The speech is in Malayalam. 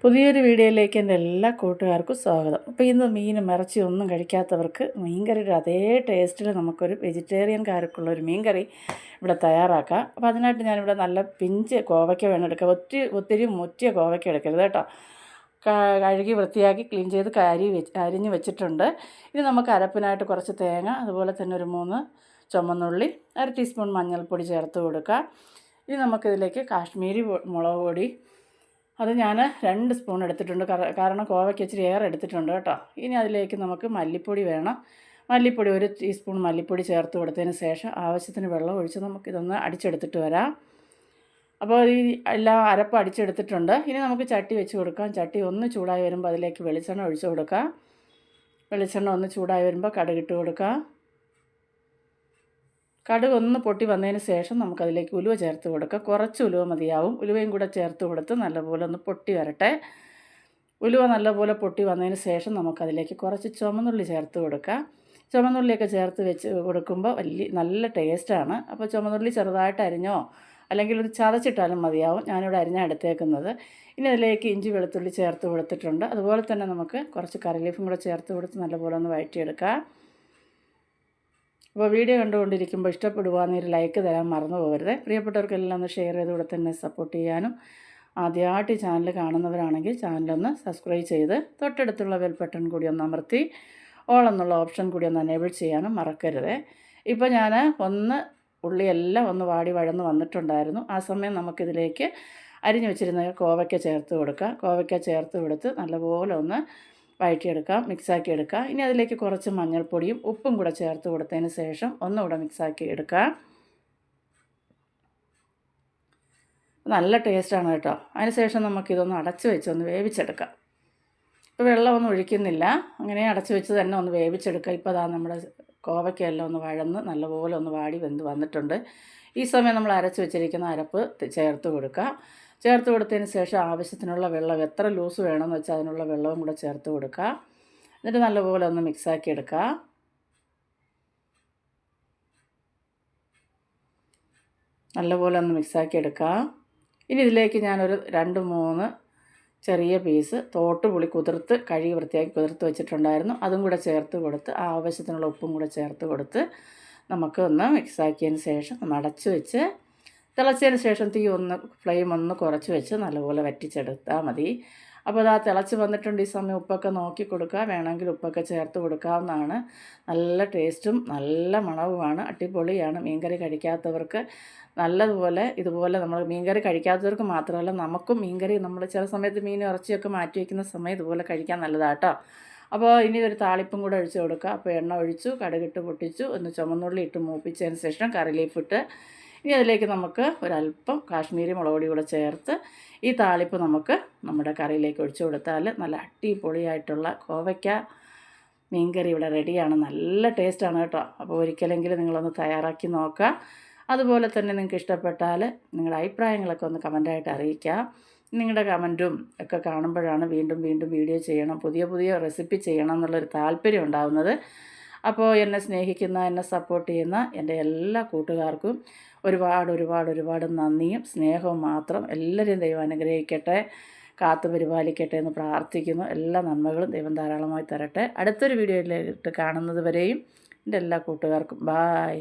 പുതിയൊരു വീഡിയോയിലേക്ക് എൻ്റെ എല്ലാ കൂട്ടുകാർക്കും സ്വാഗതം. അപ്പോൾ ഇന്ന് മീനും ഇറച്ചിയും ഒന്നും കഴിക്കാത്തവർക്ക് മീൻകറിയുടെ അതേ ടേസ്റ്റിൽ നമുക്കൊരു വെജിറ്റേറിയൻകാർക്കുള്ളൊരു മീൻകറി ഇവിടെ തയ്യാറാക്കാം. അപ്പോൾ അതിനായിട്ട് ഞാനിവിടെ നല്ല പിഞ്ച് കോവയ്ക്ക വേണം എടുക്കുക. ഒത്തിരി മുറ്റിയ കോവയ്ക്ക എടുക്കരുത് കേട്ടോ. കഴുകി വൃത്തിയാക്കി ക്ലീൻ ചെയ്ത് അരിഞ്ഞ് വെച്ചിട്ടുണ്ട്. ഇനി നമുക്ക് അരപ്പിനായിട്ട് കുറച്ച് തേങ്ങ, അതുപോലെ തന്നെ ഒരു 3 ചുമന്നുള്ളി, 1 ടീസ്പൂൺ മഞ്ഞൾപ്പൊടി ചേർത്ത് കൊടുക്കുക. ഇനി നമുക്കിതിലേക്ക് കാശ്മീരി മുളക് പൊടി, അത് ഞാൻ 2 സ്പൂൺ എടുത്തിട്ടുണ്ട്. കാരണം കോവയ്ക്ക് ഇച്ചിരി ഏറെ എടുത്തിട്ടുണ്ട് കേട്ടോ. ഇനി അതിലേക്ക് നമുക്ക് മല്ലിപ്പൊടി വേണം. മല്ലിപ്പൊടി 1 ടീസ്പൂൺ മല്ലിപ്പൊടി ചേർത്ത് കൊടുത്തതിന് ശേഷം ആവശ്യത്തിന് വെള്ളം ഒഴിച്ച് നമുക്കിതൊന്ന് അടിച്ചെടുത്തിട്ട് വരാം. അപ്പോൾ ഈ എല്ലാം അരപ്പ് അടിച്ചെടുത്തിട്ടുണ്ട്. ഇനി നമുക്ക് ചട്ടി വെച്ച് കൊടുക്കാം. ചട്ടി ഒന്ന് ചൂടായി വരുമ്പോൾ അതിലേക്ക് വെളിച്ചെണ്ണ ഒഴിച്ച് കൊടുക്കാം. വെളിച്ചെണ്ണ ഒന്ന് ചൂടായി വരുമ്പോൾ കടുകിട്ട് കൊടുക്കാം. കടുക് ഒന്ന് പൊട്ടി വന്നതിന് ശേഷം നമുക്കതിലേക്ക് ഉലുവ ചേർത്ത് കൊടുക്കാം. കുറച്ച് ഉലുവ മതിയാവും. ഉലുവയും കൂടെ ചേർത്ത് കൊടുത്ത് നല്ലപോലെ ഒന്ന് പൊട്ടി വരട്ടെ. ഉലുവ നല്ലപോലെ പൊട്ടി വന്നതിന് ശേഷം നമുക്കതിലേക്ക് കുറച്ച് ചുമന്നുള്ളി ചേർത്ത് കൊടുക്കാം. ചുമന്നുള്ളിയൊക്കെ ചേർത്ത് വെച്ച് കൊടുക്കുമ്പോൾ നല്ല ടേസ്റ്റാണ്. അപ്പോൾ ചുമന്നുള്ളി ചെറുതായിട്ട് അരിഞ്ഞോ അല്ലെങ്കിൽ ഒരു ചതച്ചിട്ടാലും മതിയാവും. ഞാനിവിടെ അരിഞ്ഞാണ് എടുത്തേക്കുന്നത്. ഇനി അതിലേക്ക് ഇഞ്ചി വെളുത്തുള്ളി ചേർത്ത് കൊടുത്തിട്ടുണ്ട്. അതുപോലെ തന്നെ നമുക്ക് കുറച്ച് കറി ലീഫും കൂടെ ചേർത്ത് കൊടുത്ത് നല്ലപോലെ ഒന്ന് വഴറ്റിയെടുക്കാം. അപ്പോൾ വീഡിയോ കണ്ടുകൊണ്ടിരിക്കുമ്പോൾ ഇഷ്ടപ്പെടുവാന്നൊരു ലൈക്ക് തരാൻ മറന്നു പോകരുത്. പ്രിയപ്പെട്ടവർക്കെല്ലാം ഒന്ന് ഷെയർ ചെയ്ത് കൂടെ തന്നെ സപ്പോർട്ട് ചെയ്യാനും, ആദ്യമായിട്ട് ഈ ചാനൽ കാണുന്നവരാണെങ്കിൽ ചാനലൊന്ന് സബ്സ്ക്രൈബ് ചെയ്ത് തൊട്ടടുത്തുള്ള ബെൽ ബട്ടൺ കൂടി ഒന്ന് അമർത്തി ഓൾ എന്നുള്ള ഓപ്ഷൻ കൂടി ഒന്ന് എനേബിൾ ചെയ്യാനും മറക്കരുത്. ഇപ്പോൾ ഞാൻ ഉള്ളിയെല്ലാം ഒന്ന് വാടി വഴന്ന് വന്നിട്ടുണ്ടായിരുന്നു. ആ സമയം നമുക്കിതിലേക്ക് അരിഞ്ഞു വെച്ചിരുന്ന കോവയ്ക്ക ചേർത്ത് കൊടുക്കാം. കോവയ്ക്ക ചേർത്ത് കൊടുത്ത് നല്ലപോലെ ഒന്ന് വഴറ്റിയെടുക്കാം, മിക്സാക്കി എടുക്കാം. ഇനി അതിലേക്ക് കുറച്ച് മഞ്ഞൾപ്പൊടിയും ഉപ്പും കൂടെ ചേർത്ത് കൊടുത്തതിന് ശേഷം ഒന്നുകൂടെ മിക്സാക്കി എടുക്കാം. നല്ല ടേസ്റ്റാണ് കേട്ടോ. അതിന് ശേഷം നമുക്കിതൊന്ന് അടച്ച് വെച്ചൊന്ന് വേവിച്ചെടുക്കാം. ഇപ്പോൾ വെള്ളമൊന്നും ഒഴിക്കുന്നില്ല, അങ്ങനെ അടച്ച് വെച്ച് തന്നെ ഒന്ന് വേവിച്ചെടുക്കുക. ഇപ്പോൾ അതാ നമ്മുടെ കോവയ്ക്കെല്ലാം ഒന്ന് വഴന്ന് നല്ലപോലെ ഒന്ന് വാടി വെന്ത് വന്നിട്ടുണ്ട്. ഈ സമയം നമ്മൾ അരച്ച് വെച്ചിരിക്കുന്ന അരപ്പ് ചേർത്ത് കൊടുക്കുക. ചേർത്ത് കൊടുത്തതിന് ശേഷം ആവശ്യത്തിനുള്ള വെള്ളം, എത്ര ലൂസ് വേണമെന്ന് വെച്ചാൽ അതിനുള്ള വെള്ളവും കൂടെ ചേർത്ത് കൊടുക്കുക. എന്നിട്ട് നല്ലപോലെ ഒന്ന് മിക്സാക്കി എടുക്കുക. നല്ലപോലെ ഒന്ന് മിക്സാക്കി എടുക്കുക. ഇനി ഇതിലേക്ക് ഞാനൊരു 2-3 ചെറിയ പീസ് തോട്ടുപുളി കഴുകി വൃത്തിയാക്കി കുതിർത്ത് വെച്ചിട്ടുണ്ടായിരുന്നു. അതും കൂടെ ചേർത്ത് കൊടുത്ത് ആവശ്യത്തിനുള്ള ഉപ്പും കൂടെ ചേർത്ത് കൊടുത്ത് നമുക്ക് ഒന്ന് മിക്സാക്കിയതിന് ശേഷം ഒന്ന് അടച്ച് വെച്ച് തിളച്ചതിന് ശേഷം ഫ്ലെയിം ഒന്ന് കുറച്ച് വെച്ച് നല്ലപോലെ വറ്റിച്ചെടുത്താൽ മതി. അപ്പോൾ അത് തിളച്ച് വന്നിട്ടുണ്ട്. ഈ സമയം ഉപ്പൊക്കെ നോക്കി കൊടുക്കുക. വേണമെങ്കിൽ ഉപ്പൊക്കെ ചേർത്ത് കൊടുക്കാവുന്നതാണ്. നല്ല ടേസ്റ്റും നല്ല മണവുമാണ്. അടിപൊളിയാണ്. മീൻകറി കഴിക്കാത്തവർക്ക് നല്ലതുപോലെ ഇതുപോലെ നമ്മൾ മീൻകറി കഴിക്കാത്തവർക്ക് മാത്രമല്ല നമുക്കും മീൻകറി നമ്മൾ ചില സമയത്ത് മീൻ ഇറച്ചിയൊക്കെ മാറ്റി വയ്ക്കുന്ന സമയം ഇതുപോലെ കഴിക്കാൻ നല്ലതാണ് കേട്ടോ. അപ്പോൾ ഇനി ഒരു താളിപ്പും കൂടെ ഒഴിച്ച് കൊടുക്കുക. അപ്പോൾ എണ്ണ ഒഴിച്ചു, കടുകിട്ട് പൊട്ടിച്ചു, ഒന്ന് ചുമന്നുള്ളി ഇട്ട് മൂപ്പിച്ചതിന് ശേഷം കറി ലീഫ് ഇട്ട് ഇനി അതിലേക്ക് നമുക്ക് ഒരല്പം കാശ്മീരി മുളക് പൊടി കൂടെ ചേർത്ത് ഈ താളിപ്പ് നമുക്ക് നമ്മുടെ കറിയിലേക്ക് ഒഴിച്ചു കൊടുത്താൽ നല്ല അടിപൊളിയായിട്ടുള്ള കോവയ്ക്ക മീൻകറി ഇവിടെ റെഡിയാണ്. നല്ല ടേസ്റ്റാണ് കേട്ടോ. അപ്പോൾ ഒരിക്കലെങ്കിലും നിങ്ങളൊന്ന് തയ്യാറാക്കി നോക്കുക. അതുപോലെ തന്നെ നിങ്ങൾക്ക് ഇഷ്ടപ്പെട്ടാൽ നിങ്ങളുടെ അഭിപ്രായങ്ങളൊക്കെ ഒന്ന് കമൻറ്റായിട്ട് അറിയിക്കാം. നിങ്ങളുടെ കമൻറ്റും ഒക്കെ കാണുമ്പോഴാണ് വീണ്ടും വീഡിയോ ചെയ്യണം, പുതിയ റെസിപ്പി ചെയ്യണം എന്നുള്ളൊരു താല്പര്യം ഉണ്ടാകുന്നത്. അപ്പോൾ എന്നെ സ്നേഹിക്കുന്ന, എന്നെ സപ്പോർട്ട് ചെയ്യുന്ന എൻ്റെ എല്ലാ കൂട്ടുകാർക്കും ഒരുപാട് നന്ദിയും സ്നേഹവും മാത്രം. എല്ലാവരെയും ദൈവം അനുഗ്രഹിക്കട്ടെ, കാത്തു പരിപാലിക്കട്ടെ എന്ന് പ്രാർത്ഥിക്കുന്നു. എല്ലാ നന്മകളും ദൈവം ധാരാളമായി തരട്ടെ. അടുത്തൊരു വീഡിയോയിലിട്ട് കാണുന്നത് വരെയും എൻ്റെ എല്ലാ കൂട്ടുകാർക്കും ബായ്.